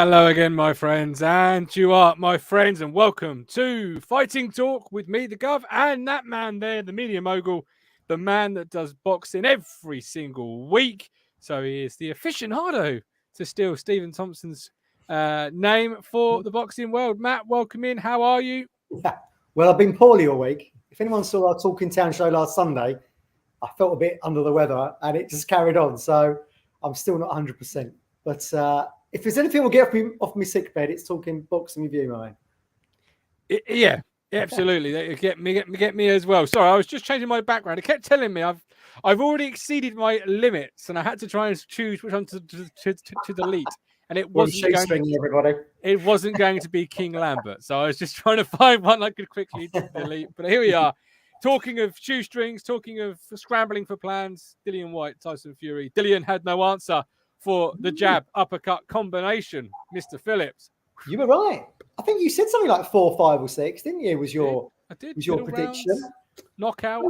Hello again, my friends, and you are my friends, and welcome to Fighting Talk with me, the Gov, and that man there, the media mogul, the man that does boxing every single week. So he is the aficionado to steal Stephen Thompson's name for the boxing world. Matt, welcome in. How are you? Well, I've been poorly all week. If anyone saw our Talking Town show last Sunday, I felt a bit under the weather, and it just carried on. So I'm still not 100%. But if there's anything will get off my sick bed, it's talking boxing with you, man. Yeah, absolutely. Get me as well. Sorry, I was just changing my background. It kept telling me I've already exceeded my limits, and I had to try and choose which one to delete. And it wasn't going to be King Lambert. So I was just trying to find one I could quickly delete. But here we are. Talking of shoestrings, talking of scrambling for plans, Dillian Whyte, Tyson Fury. Dillian had no answer for the jab uppercut combination, Mr. Phillips. You were right. I think you said something like 4, 5, or 6, didn't you? I did. Was your prediction? Rounds, knockout.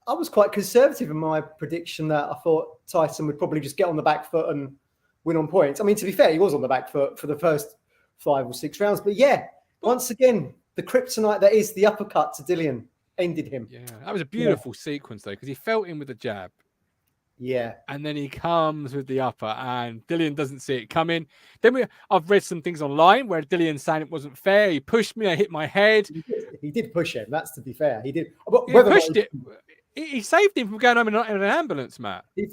I was quite conservative in my prediction that I thought Tyson would probably just get on the back foot and win on points. I mean, to be fair, he was on the back foot for the first 5 or 6 rounds. But yeah, once again, the kryptonite that is the uppercut to Dillian ended him. Yeah, that was a beautiful sequence, though, because he felt him with the jab. Yeah. And then he comes with the upper, and Dillian doesn't see it coming. Then I've read some things online where Dillian's saying it wasn't fair. He pushed me, I hit my head. He did push him, that's to be fair. He did. He saved him from going home in an ambulance, Matt. He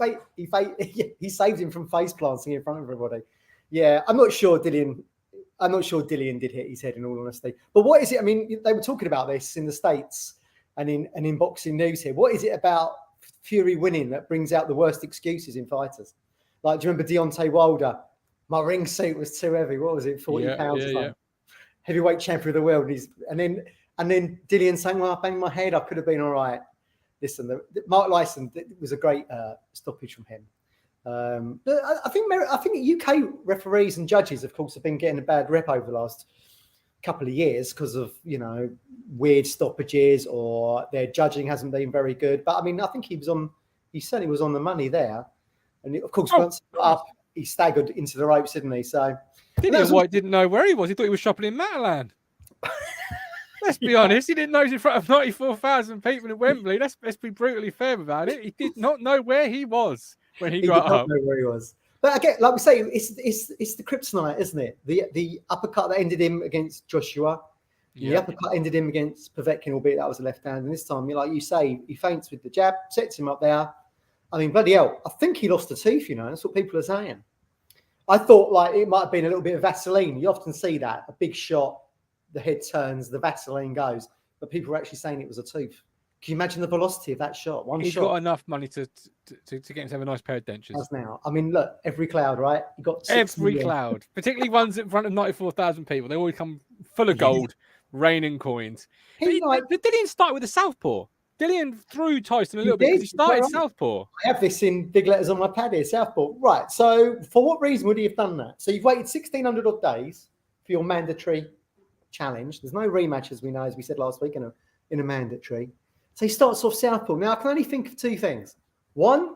saved him from face planting in front of everybody. Yeah, I'm not sure Dillian did hit his head, in all honesty. But what is it? I mean, they were talking about this in the States and in boxing news here. What is it about Fury winning that brings out the worst excuses in fighters? Like, do you remember Deontay Wilder? My ring suit was too heavy. What was it? 40 pounds or something. Yeah. Heavyweight champion of the world. And then Dillian saying, "Well, I banged my head. I could have been all right." Listen, Mark Lyson was a great stoppage from him. But I think UK referees and judges, of course, have been getting a bad rep over the last couple of years because of, weird stoppages, or their judging hasn't been very good. But I mean, I think he certainly was on the money there. And of course, once up, he staggered into the ropes, didn't he? So Dillian Whyte didn't know where he was. He thought he was shopping in Matalan. Let's be honest. He didn't know he was in front of 94,000 people at Wembley. Let's be brutally fair about it. He did not know where he was when he got up. He did not know where he was. But again, like we say, it's the kryptonite, isn't it? The uppercut that ended him against Joshua. Yeah. The uppercut ended him against Povetkin, albeit that was a left hand. And this time, like you say, he feints with the jab, sets him up there. I mean, bloody hell, I think he lost a tooth, That's what people are saying. I thought like it might have been a little bit of Vaseline. You often see that, a big shot, the head turns, the Vaseline goes. But people were actually saying it was a tooth. Can you imagine the velocity of that shot? He's got enough money to get him to have a nice pair of dentures. As now. I mean, look, every cloud, right? You got every cloud, particularly ones in front of 94,000 people. They always come full of gold, raining coins. But Dillian started with a southpaw. Dillian threw Tyson a little bit because he started southpaw. I have this in big letters on my pad here, southpaw. Right. So for what reason would he have done that? So you've waited 1,600 odd days for your mandatory challenge. There's no rematch, as we know, as we said last week, in a mandatory. So he starts off southpaw. Now, I can only think of 2 things. One,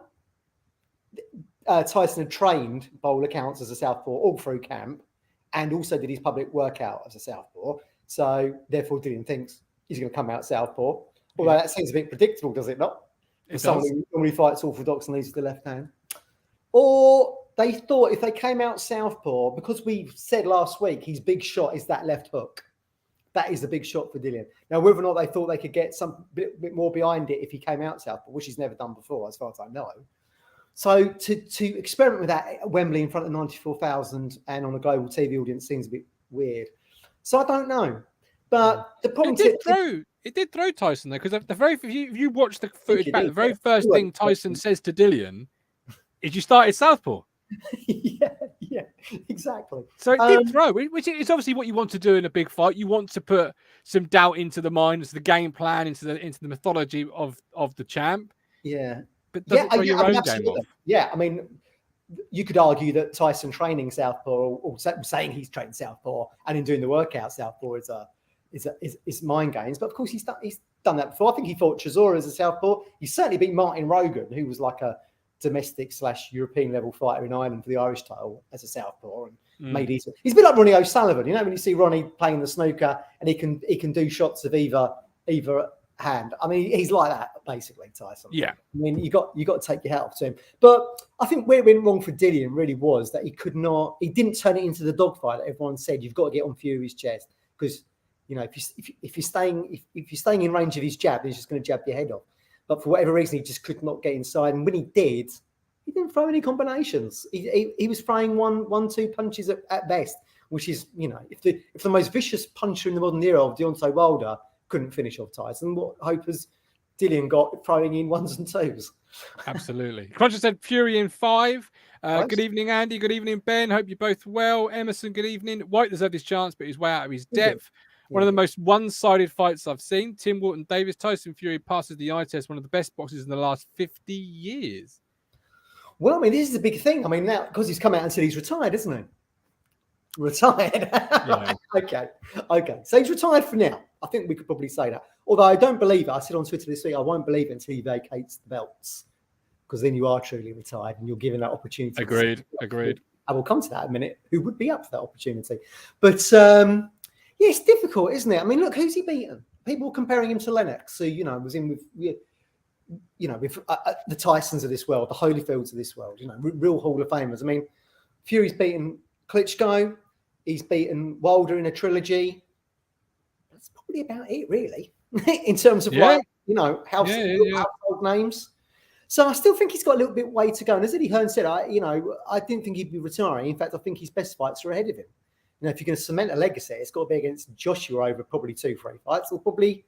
Tyson had trained, by all accounts, as a southpaw all through camp, and also did his public workout as a southpaw. So therefore, Dillian thinks he's going to come out southpaw. Although that seems a bit predictable, does it not? For someone who normally fights orthodox and leads with the left hand. Or they thought if they came out southpaw, because we said last week his big shot is that left hook. That is the big shot for Dillian. Now, whether or not they thought they could get some bit more behind it if he came out southpaw, which he's never done before, as far as I know. So to experiment with that at Wembley in front of 94,000 and on a global TV audience seems a bit weird. So I don't know. But the problem it did throw Tyson though, because if you watch the footage back, the very first thing Tyson says to Dillian is, "You started southpaw." yeah, exactly. So it did throw, which is obviously what you want to do in a big fight. You want to put some doubt into the mind, into the game plan, into the mythology of the champ. Yeah, but doesn't throw your own game off. Yeah, I mean, you could argue that Tyson training southpaw, or saying he's trained southpaw, and in doing the workout southpaw is mind games. But of course, he's done that before. I think he fought Chisora as a southpaw. He certainly beat Martin Rogan, who was like a domestic/European level fighter in Ireland for the Irish title as a southpaw and made easy. He's a bit like Ronnie O'Sullivan, you know, when you see Ronnie playing the snooker and he can do shots of either hand. I mean, he's like that basically, Tyson. Yeah. I mean, you got to take your hat off to him. But I think where it went wrong for Dillian really was that he didn't turn it into the dogfight that everyone said. You've got to get on Fury's chest because, you know, if you're staying in range of his jab, he's just going to jab your head off. But for whatever reason, he just could not get inside. And when he did, he didn't throw any combinations. He was throwing one, two punches at best, which is, you know, if the most vicious puncher in the modern era of Deontay Wilder couldn't finish off Tyson, what hope has Dillian got throwing in ones and twos? Absolutely. Cruncher said Fury in 5. Good evening, Andy. Good evening, Ben. Hope you're both well. Emerson, good evening. Whyte deserved his chance, but he's way out of his depth. One of the most one-sided fights I've seen. Tim Walton Davis, Tyson Fury passes the eye test, one of the best boxers in the last 50 years. Well, I mean, this is the big thing. I mean, now, because he's come out and said he's retired, isn't he? Retired. Yeah. Okay. So he's retired for now. I think we could probably say that. Although I don't believe it. I said on Twitter this week, I won't believe it until he vacates the belts. Because then you are truly retired and you're given that opportunity. Agreed. I will come to that in a minute. Who would be up for that opportunity? But yeah, it's difficult, isn't it? I mean, look, who's he beaten? People comparing him to Lennox, who, you know, was in with, you know, with the Tysons of this world, the Holyfields of this world, you know, real Hall of Famers. I mean, Fury's beaten Klitschko. He's beaten Wilder in a trilogy. That's probably about it, really, in terms of like, you know, household names. So I still think he's got a little bit way to go. And as Eddie Hearn said, I didn't think he'd be retiring. In fact, I think his best fights are ahead of him. You know, if you're going to cement a legacy, it's got to be against Joshua over probably 2-3 fights, or probably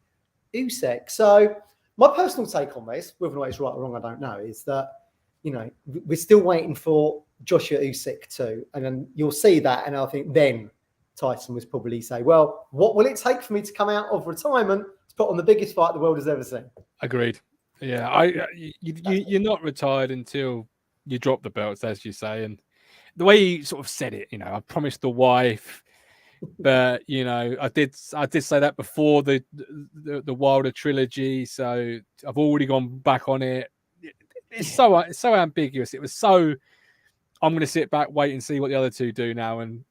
Usyk. So my personal take on this, whether or not it's right or wrong, I don't know, is that, you know, we're still waiting for Joshua Usyk too. And then you'll see that. And I think then Tyson was probably say, well, what will it take for me to come out of retirement to put on the biggest fight the world has ever seen? Agreed. Yeah, you're not retired until you drop the belts, as you say. And the way he sort of said it, you know, I promised the wife, but you know, I did say that before the Wilder trilogy, so I've already gone back on it. It's so ambiguous. It was so. I'm going to sit back, wait, and see what the other two do now, and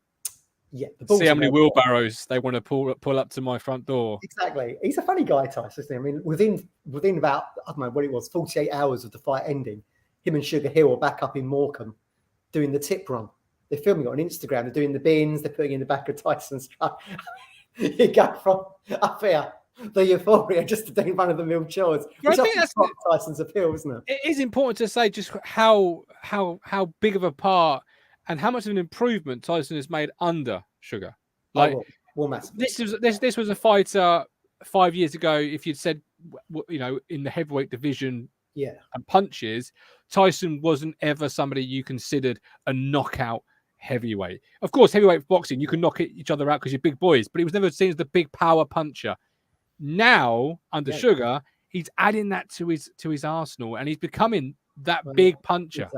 see how many wheelbarrows they want to pull up to my front door. Exactly. He's a funny guy, Tyson, isn't he? I mean, within about, I don't know what it was, 48 hours of the fight ending, him and Sugar Hill are back up in Morecambe doing the tip run. They're filming it on Instagram. They're doing the bins. They're putting in the back of Tyson's truck. You go from up here, the euphoria, just to doing run-of-the-mill chores. Which I think that's Tyson's appeal, isn't it? It is important to say just how big of a part and how much of an improvement Tyson has made under Sugar. Like, massive. This was a fighter 5 years ago. If you'd said, you know, in the heavyweight division, and punches, Tyson wasn't ever somebody you considered a knockout heavyweight. Of course, heavyweight boxing, you can knock each other out because you're big boys, but he was never seen as the big power puncher. Now, under Sugar, he's adding that to his arsenal, and he's becoming that big puncher.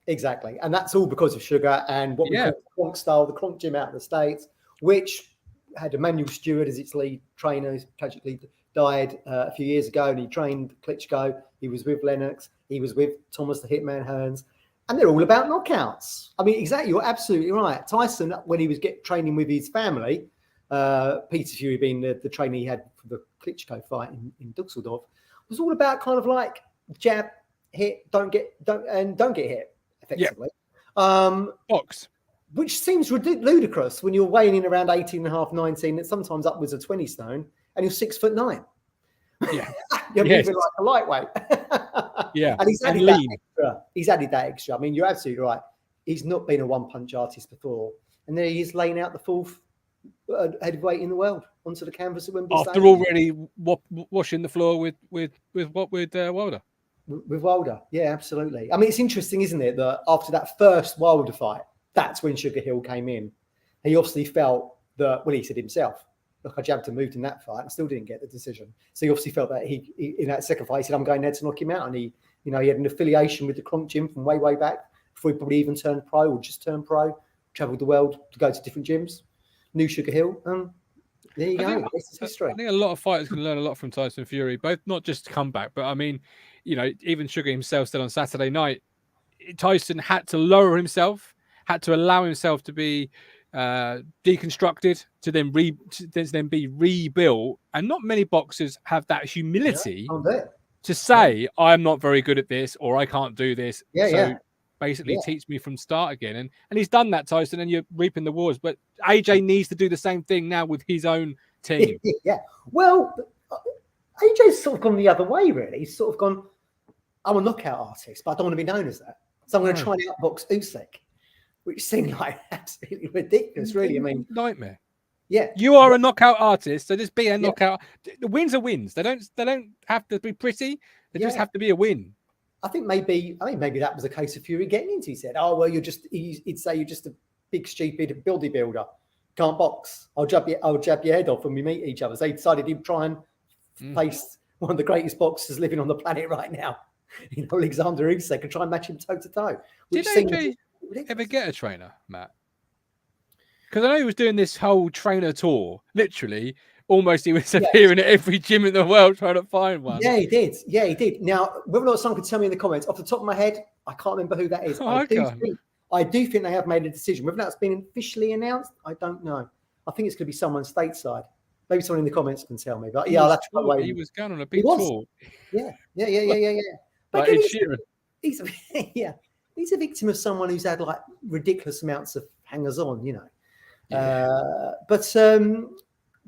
Exactly. And that's all because of Sugar and what we call the Kronk style, the Kronk gym out of the States, which had Emmanuel Stewart as its lead trainer, who tragically died a few years ago, and he trained Klitschko. He was with Lennox. He was with Thomas the Hitman Hearns. And they're all about knockouts. I mean, exactly. You're absolutely right. Tyson, when he was training with his family, Peter Fury being the trainer he had for the Klitschko fight in Dusseldorf, was all about kind of like jab, hit, don't get hit, effectively. Box. Which seems ludicrous when you're weighing in around 18.5, 19, and sometimes upwards of 20 stone, and you're 6'9". Yeah. You're moving like a lightweight. And he's added that extra. He's added that extra. I mean, you're absolutely right. He's not been a one-punch artist before. And there he is laying out the fourth heavyweight in the world onto the canvas at Wembley After already washing the floor with Wilder. With Wilder, yeah, absolutely. I mean, it's interesting, isn't it, that after that first Wilder fight, that's when Sugar Hill came in. He obviously felt that, well, he said himself, look, I jabbed and moved in that fight and still didn't get the decision. So he obviously felt that he in that second fight, he said, I'm going there to knock him out. And he had an affiliation with the Kronk gym from way back before he probably even turned pro or just turned pro, traveled the world to go to different gyms, knew Sugar Hill. There you go. This is history. I think a lot of fighters can learn a lot from Tyson Fury, both not just comeback, but I mean, you know, even Sugar himself said on Saturday night, Tyson had to lower himself, had to allow himself to be deconstructed, to then be rebuilt. And not many boxers have that humility to say, I'm not very good at this, or I can't do this. Basically teach me from start again. And he's done that, Tyson, and you're reaping the rewards. But AJ needs to do the same thing now with his own team. Well, AJ's sort of gone the other way, really. He's sort of gone, I'm a knockout artist, but I don't want to be known as that. So I'm going to try and outbox Usyk, which seemed like absolutely ridiculous, really. I mean, nightmare. Yeah. You are a knockout artist, so just be a knockout. The wins are wins. They don't have to be pretty. They just have to be a win. I think maybe that was a case of Fury getting into. He said, "Oh well, he'd say you're just a big stupid buildy builder, can't box. I'll jab your head off when we meet each other." So he decided he'd try and face one of the greatest boxers living on the planet right now, Alexander Usyk, and try and match him toe to toe. Did AJ ever get a trainer, Matt? Because I know he was doing this whole trainer tour, literally. Almost he was appearing at every gym in the world trying to find one. Yeah, he did. Now, whether or not someone could tell me in the comments, off the top of my head, I can't remember who that is. I do think they have made a decision. Whether that's been officially announced, I don't know. I think it's going to be someone stateside. Maybe someone in the comments can tell me. But I'll have to wait. He was going on a big tour. Yeah. But like again, he's a victim of someone who's had like ridiculous amounts of hangers-on,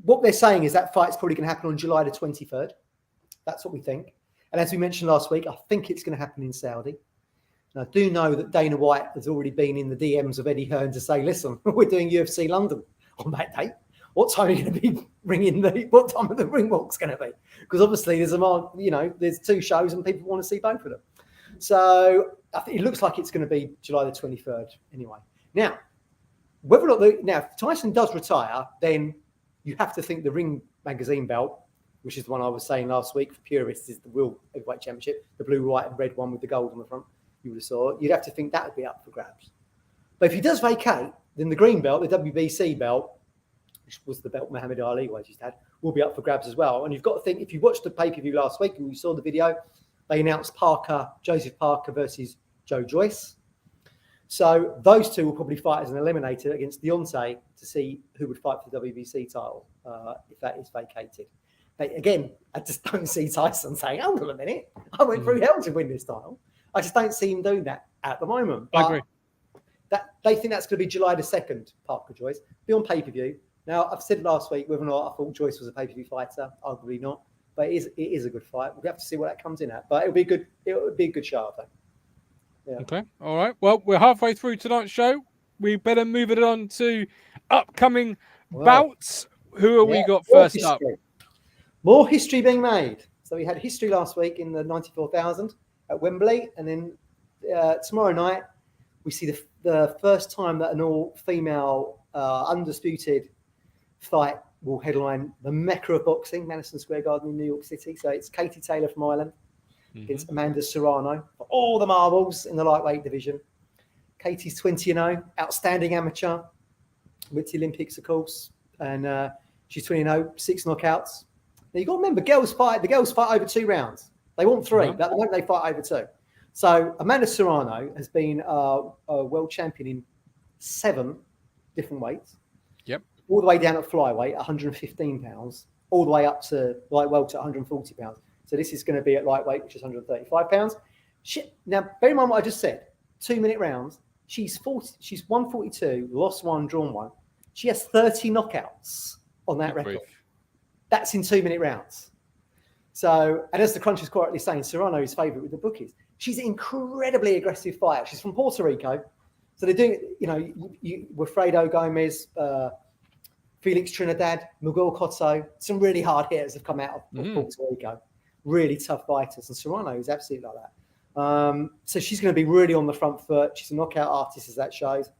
What they're saying is that fight's probably going to happen on July the 23rd. That's what we think. And as we mentioned last week, I think it's going to happen in Saudi. And I do know that Dana White has already been in the DMs of Eddie Hearn to say, listen, we're doing UFC London on that date. What time are you going to be what time are the ring walk's going to be? Because obviously there's two shows and people want to see both of them. So I think it looks like it's going to be July the 23rd anyway. Now, whether or not if Tyson does retire, then you have to think the Ring Magazine belt, which is the one I was saying last week for purists, is the World Heavyweight Championship, the blue, white, and red one with the gold on the front. You would have saw. You'd have to think that would be up for grabs. But if he does vacate, then the green belt, the WBC belt, which was the belt Muhammad Ali always used to have, will be up for grabs as well. And you've got to think, if you watched the pay-per-view last week and you saw the video, they announced Joseph Parker versus Joe Joyce. So those two will probably fight as an eliminator against Deontay to see who would fight for the WBC title if that is vacated. But again, I just don't see Tyson saying, hold on a minute, I went through hell to win this title. I just don't see him doing that at the moment. But I agree. They think that's going to be July the 2nd, Parker Joyce, be on pay-per-view. Now, I've said last week whether or not I thought Joyce was a pay-per-view fighter, arguably not. But it is a good fight. We'll have to see what that comes in at. But it would be a good show, I think. Yeah. Okay. All right. Well, we're halfway through tonight's show. We better move it on to upcoming bouts. Who have we got first up? More history being made. So we had history last week in the 94,000 at Wembley. And then tomorrow night, we see the first time that an all-female undisputed fight will headline the Mecca of boxing, Madison Square Garden in New York City. So it's Katie Taylor from Ireland against Amanda Serrano for all the marbles in the lightweight division. Katie's 20-0, outstanding amateur, went to the Olympics, of course, and she's 20-0, 6 knockouts. Now you've got to remember, the girls fight over 2 rounds. They want 3, but at the moment they fight over 2. So Amanda Serrano has been a world champion in 7 different weights. Yep. All the way down at flyweight, 115 pounds, all the way up to light welter, 140 pounds. So this is going to be at lightweight, which is 135 pounds. Now, bear in mind what I just said. 2-minute rounds. She's 142, lost 1, drawn 1. She has 30 knockouts on that record. That's in 2-minute rounds. So, and as the crunch is quietly saying, Serrano is favourite with the bookies. She's an incredibly aggressive fighter. She's from Puerto Rico. So they're doing, Wilfredo Gomez, Felix Trinidad, Miguel Cotto, some really hard hitters have come out of Puerto Rico. Really tough fighters. And Serrano is absolutely like that. So she's going to be really on the front foot. She's a knockout artist, as that shows.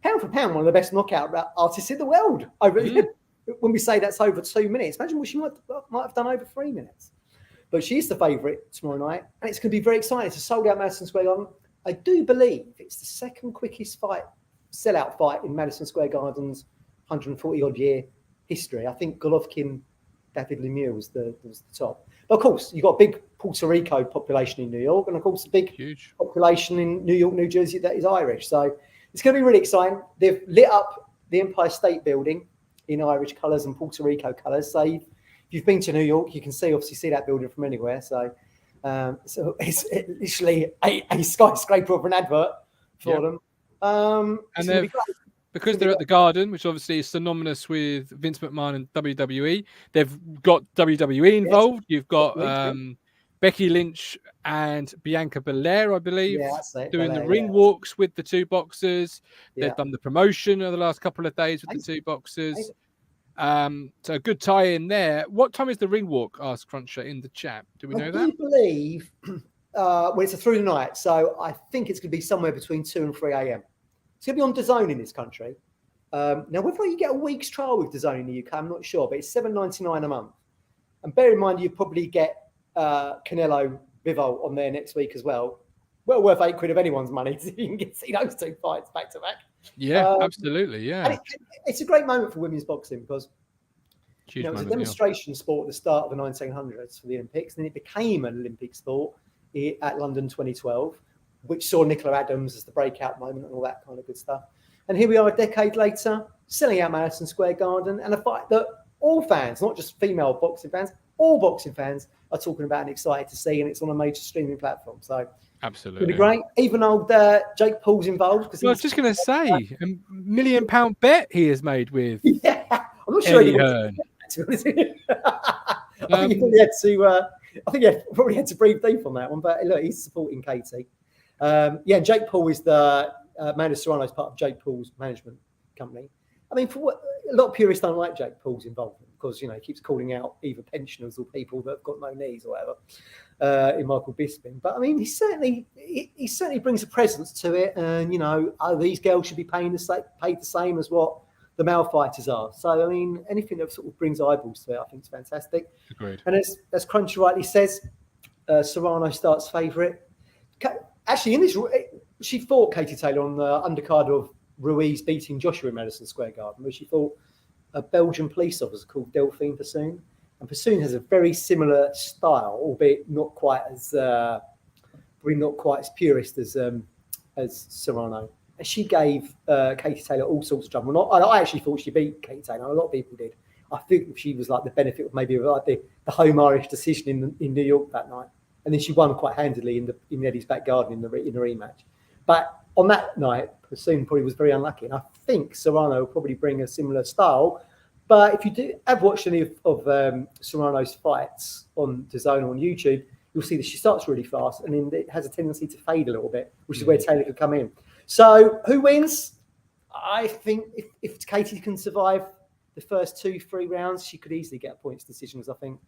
Pound for pound, one of the best knockout artists in the world. When we say that's over 2 minutes, imagine what she might have done over 3 minutes. But she's the favourite tomorrow night. And it's going to be very exciting. It's a sold-out Madison Square Garden. I do believe it's the second quickest sellout fight in Madison Square Garden's 140-odd year history. I think Golovkin David Lemieux was the top. But of course, you've got a big Puerto Rico population in New York, and of course, a big Huge population in New York, New Jersey that is Irish. So it's going to be really exciting. They've lit up the Empire State Building in Irish colours and Puerto Rico colours. So if you've been to New York, you can obviously see that building from anywhere. So it's literally a skyscraper of an advert for them. And they're, because they're at the Garden, which obviously is synonymous with Vince McMahon and WWE, they've got WWE involved. Yes. You've got Becky Lynch and Bianca Belair, I believe, doing the ring walks with the two boxers. They've done the promotion over the last couple of days with the two boxers. So a good tie in there. What time is the ring walk? Asked Cruncher in the chat. Do we know that? I believe it's a through the night, so I think it's going to be somewhere between 2 and 3 a.m. It's going to be on DAZN in this country. Now, whether you get a week's trial with DAZN in the UK, I'm not sure, but it's $7.99 a month. And bear in mind, you probably get Canelo Bivol on there next week as well. Well worth £8 of anyone's money so you can get see those two fights back to back. Yeah, absolutely. Yeah. And it's a great moment for women's boxing because it was a demonstration sport at the start of the 1900s for the Olympics, and then it became an Olympic sport at London 2012, which saw Nicola Adams as the breakout moment and all that kind of good stuff. And here we are a decade later, selling out Madison Square Garden, and a fight that all fans, not just female boxing fans, all boxing fans are talking about and excited to see, and it's on a major streaming platform. So absolutely, really great. Even old Jake Paul's involved. Well, I was just going to say, £1 million bet he has made with I'm not sure Eddie Hearn. I think he probably had to. I think he probably had to breathe deep on that one. But look, he's supporting Katie. Jake Paul is the Amanda Serrano is part of Jake Paul's management company. I mean, for what a lot of purists don't like Jake Paul's involvement because he keeps calling out either pensioners or people that have got no knees or whatever in Michael Bisping. But I mean, he certainly brings a presence to it, and these girls should be paid the same as what the male fighters are. So I mean, anything that sort of brings eyeballs to it, I think is fantastic. Agreed. And as Crunchy rightly says, Serrano starts favourite. Actually, in this, she fought Katie Taylor on the undercard of Ruiz beating Joshua in Madison Square Garden, where she fought a Belgian police officer called Delphine Persoon. And Persoon has a very similar style, albeit not quite as purist as Serrano. And she gave Katie Taylor all sorts of trouble. I actually thought she beat Katie Taylor. A lot of people did. I think she was like the benefit of maybe like the home Irish decision in New York that night. And then she won quite handily in Eddie's back garden in the rematch. But on that night, Persoon probably was very unlucky. And I think Serrano will probably bring a similar style. But if you have watched any of Serrano's fights on DAZN on YouTube, you'll see that she starts really fast and then it has a tendency to fade a little bit, which is where Taylor could come in. So who wins? I think if Katie can survive the first 2-3 rounds, she could easily get a points decisions. I think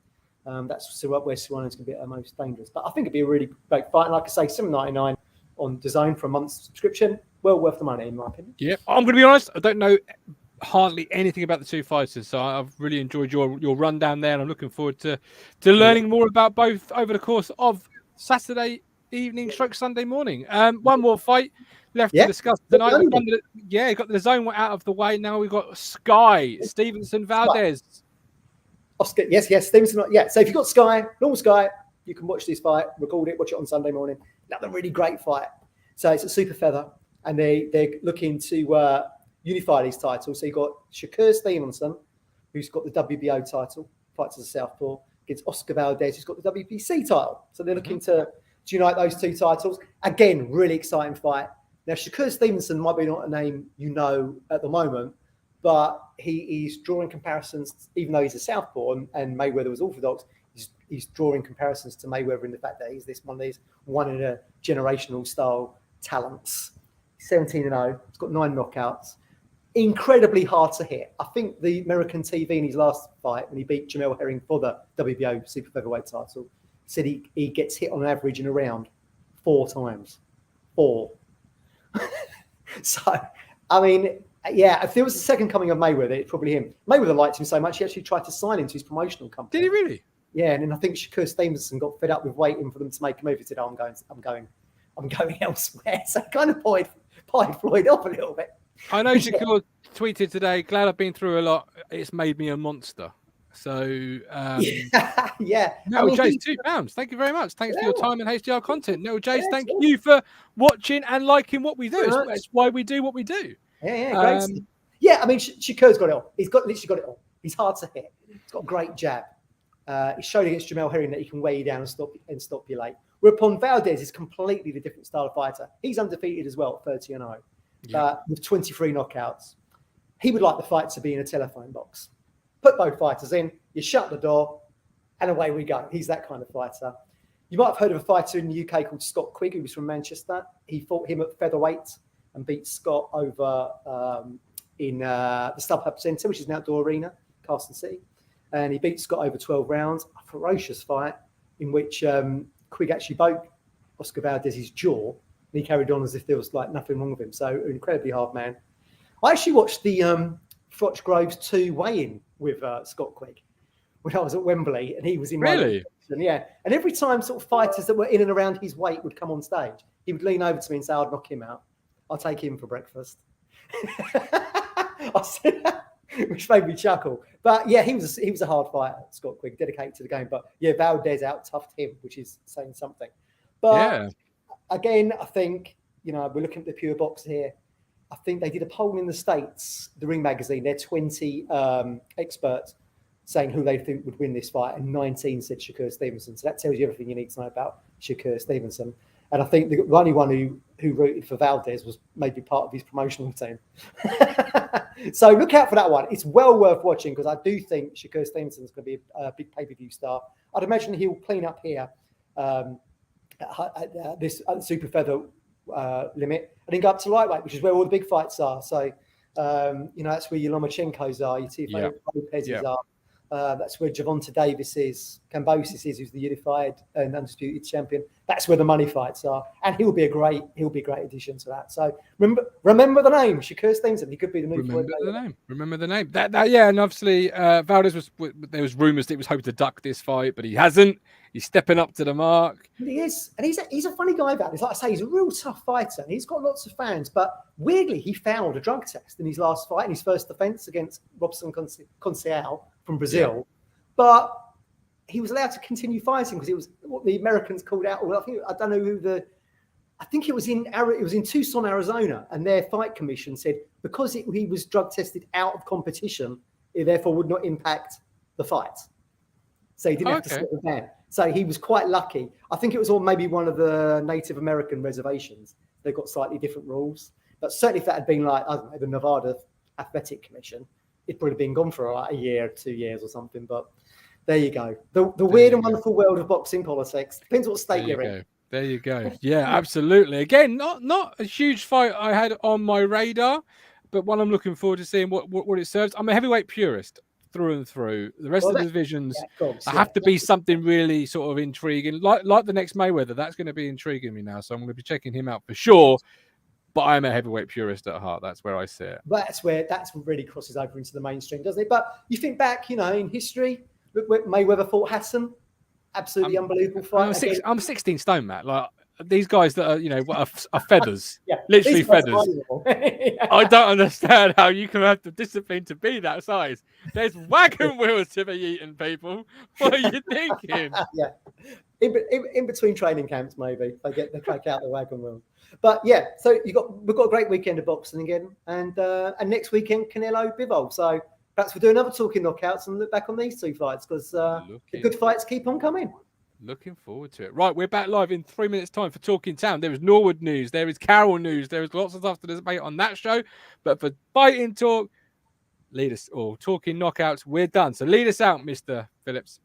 that's where Serrano's going to be at her most dangerous. But I think it'd be a really great fight. And like I say, $7.99 on DAZN for a month's subscription. Well worth the money, in my opinion. Yeah, I'm going to be honest. I don't know hardly anything about the two fighters, so I've really enjoyed your rundown there, and I'm looking forward to learning more about both over the course of Saturday evening, Sunday morning. One more fight left to discuss tonight. Got the zone out of the way. Now we've got Sky, Stevenson, Valdez. Oscar, yes, Stevenson. Yeah, so if you've got Sky, normal Sky, you can watch this fight, record it, watch it on Sunday morning. Another really great fight. So it's a super feather, and they're looking to unify these titles. So you've got Shakur Stevenson, who's got the WBO title, fights as a southpaw, against Oscar Valdez, who's got the WBC title. So they're looking to unite those two titles. Again, really exciting fight. Now, Shakur Stevenson might be not a name at the moment, but he is drawing comparisons, even though he's a southpaw and Mayweather was orthodox, he's drawing comparisons to Mayweather in the fact that he's one of these one-in-a-generational style talents. 17-0, he's got 9 knockouts. Incredibly hard to hit. I think the American TV in his last fight, when he beat Jamel Herring for the WBO super featherweight title, said he gets hit on average in a round 4 times. 4. So, I mean, yeah, if there was a second coming of Mayweather, it's probably him. Mayweather liked him so much, he actually tried to sign him to his promotional company. Did he really? Yeah, and then I think Shakur Stevenson got fed up with waiting for them to make a move. He said, I'm going elsewhere. So kind of pied Floyd off a little bit. I know Shakur tweeted today, glad I've been through a lot. It's made me a monster. So, yeah. No, Jace, £2. Thank you very much. Thanks for your time and HDR content. No, Jace, thank sure. you for watching and liking what we do. It's why we do what we do. Yeah, great. Yeah, I mean, Shakur's got it all. He's literally got it all. He's hard to hit. He's got a great jab. He showed against Jamel Herring that he can wear you down and stop you late. Whereupon Valdez is completely the different style of fighter. He's undefeated as well, 30-0, with 23 knockouts. He would like the fight to be in a telephone box. Put both fighters in, you shut the door, and away we go. He's that kind of fighter. You might have heard of a fighter in the UK called Scott Quigg, who was from Manchester. He fought him at featherweight and beat Scott over in the StubHub Centre, which is an outdoor arena, Carson City. And he beat Scott over 12 rounds. A ferocious fight in which Quigg actually broke Oscar Valdez's jaw. And he carried on as if there was like nothing wrong with him. So an incredibly hard man. I actually watched the Froch Groves 2 weigh-in with Scott Quigg when I was at Wembley, and he was in really, yeah. And every time sort of fighters that were in and around his weight would come on stage, he would lean over to me and say, "I'd knock him out. I'll take him for breakfast." I said, which made me chuckle. But yeah, he was a hard fighter, Scott Quigg, dedicated to the game. But yeah, Valdez out-toughed him, which is saying something. But again, I think we're looking at the pure box here. I think they did a poll in the States, the Ring magazine, they're 20 experts saying who they think would win this fight, and 19 said Shakur Stevenson. So that tells you everything you need to know about Shakur Stevenson. And I think the only one who rooted for Valdez was maybe part of his promotional team. So look out for that one. It's well worth watching because I do think Shakur Stevenson's going to be a big pay-per-view star. I'd imagine he'll clean up here at this super feather limit and then go up to lightweight, which is where all the big fights are. So, that's where your Lomachenko's are, your Teofimo Lopez's are. That's where Gervonta Davis is, Kambosis is, who's the unified and undisputed champion. That's where the money fights are, and he'll be a great addition to that. So remember the name, Shakur Stevenson. He could be the new. Remember the name. That and obviously Valdez there was rumours that he was hoping to duck this fight, but he hasn't. He's stepping up to the mark. He is, and he's a funny guy. Valdez, like I say, he's a real tough fighter, and he's got lots of fans. But weirdly, he failed a drug test in his last fight, in his first defence against Robson Conceição from Brazil, but he was allowed to continue fighting because it was what the Americans called out. Well, I think it was in Tucson, Arizona, and their fight commission said because he was drug tested out of competition, it therefore would not impact the fight. So he didn't have to sit the ban. So he was quite lucky. I think it was maybe one of the Native American reservations. They've got slightly different rules, but certainly if that had been like, I don't know, the Nevada Athletic Commission, it'd probably been gone for like a year, 2 years or something. But there you go. The weird and wonderful world of boxing politics. Depends what state you're in. There you go. Yeah, absolutely. Again, not a huge fight I had on my radar, but one I'm looking forward to seeing what it serves. I'm a heavyweight purist through and through. The rest of the divisions have to be something really sort of intriguing, like the next Mayweather. That's going to be intriguing me now, so I'm going to be checking him out for sure. But I'm a heavyweight purist at heart. That's where I sit. That's really crosses over into the mainstream, doesn't it? But you think back, in history, look where Mayweather fought Hassan. Absolutely unbelievable fight. I'm 16 stone, Matt. Like these guys that are feathers, literally feathers. I don't understand how you can have the discipline to be that size. There's wagon wheels to be eaten, people. What are you thinking? In between training camps, maybe they crack out the wagon wheel. But yeah, so we've got a great weekend of boxing again, and next weekend Canelo Bivol. So perhaps we'll do another Talking Knockouts and look back on these two fights because the good fights keep on coming. Looking forward to it. Right, we're back live in 3 minutes' time for Talking Town. There is Norwood news. There is Carroll news. There is lots of stuff to debate on that show. But for Fighting Talk, Talking Knockouts, we're done. So lead us out, Mr. Phillips.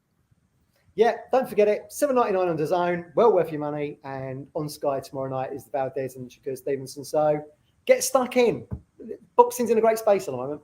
Yeah, don't forget it. $7.99 on DAZN. Well worth your money. And on Sky tomorrow night is the Valdez and Shakur Stevenson. So get stuck in. Boxing's in a great space at the moment.